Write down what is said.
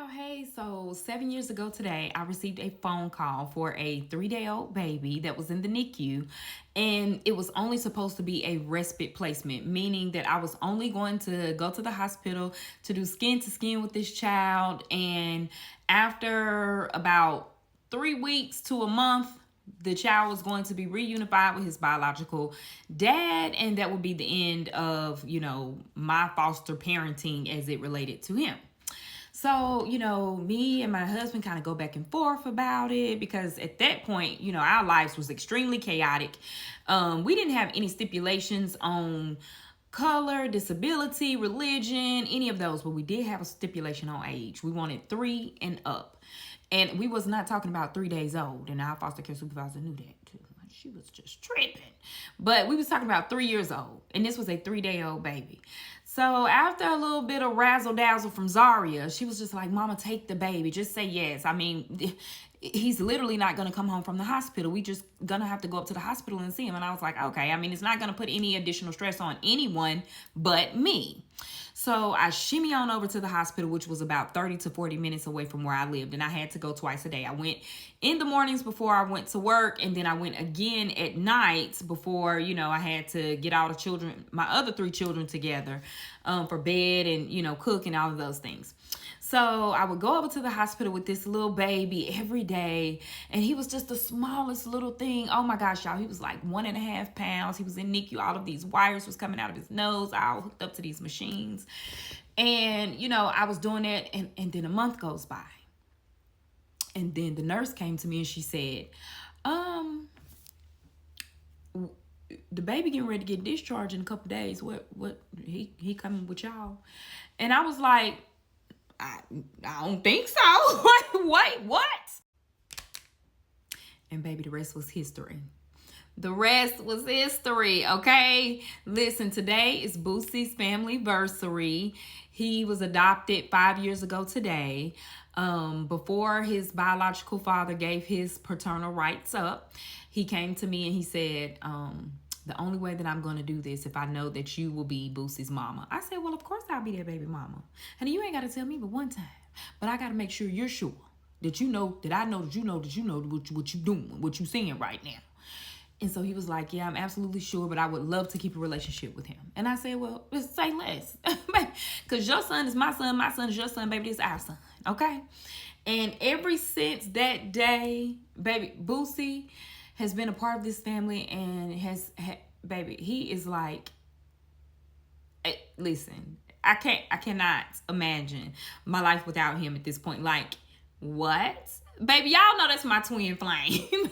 y'all. Hey, so 7 years ago today, I received a phone call for a 3-day-old baby that was in the NICU, and it was only supposed to be a respite placement, meaning that I was only going to go to the hospital to do skin to skin with this child. And after about 3 weeks to a month, the child was going to be reunified with his biological dad, and that would be the end of, my foster parenting as it related to him. So, me and my husband kind of go back and forth about it because at that point, our lives was extremely chaotic. We didn't have any stipulations on color, disability, religion, any of those, but we did have a stipulation on age. We wanted 3 and up. And we was not talking about 3 days old, and our foster care supervisor knew that too. She was just tripping. But we was talking about 3 years old, and this was a 3-day-old baby. So after a little bit of razzle dazzle from Zaria, she was just like, "Mama, take the baby. Just say yes. I mean, he's literally not going to come home from the hospital. We just going to have to go up to the hospital and see him." And I was like, okay, I mean, it's not going to put any additional stress on anyone but me. So I shimmy on over to the hospital, which was about 30 to 40 minutes away from where I lived. And I had to go twice a day. I went in the mornings before I went to work. And then I went again at night before, I had to get all the children, my other 3 children together for bed and, cook and all of those things. So I would go over to the hospital with this little baby every day. And he was just the smallest little thing. Oh my gosh, y'all. He was like 1.5 pounds. He was in NICU. All of these wires was coming out of his nose, all hooked up to these machines. And, I was doing that. And then a month goes by. And then the nurse came to me and she said, the baby getting ready to get discharged in a couple days. What he coming with y'all? And I was like, I don't think so. Wait, what? And baby, the rest was history. The rest was history, okay? Listen, today is Boosie's family versary. He was adopted 5 years ago today. Before his biological father gave his paternal rights up, he came to me and he said, the only way that I'm going to do this if I know that you will be Boosie's mama. I said, well, of course I'll be their baby mama. Honey, you ain't got to tell me but one time. But I got to make sure you're sure that you know, that I know that you know what you doing, what you seeing right now. And so he was like, yeah, I'm absolutely sure, but I would love to keep a relationship with him. And I said, well, let's say less. Because your son is my son is your son, baby, this is our son, okay? And ever since that day, baby, Boosie has been a part of this family and baby, he is like, listen, I cannot imagine my life without him at this point. Like, what? Baby, y'all know that's my twin flame.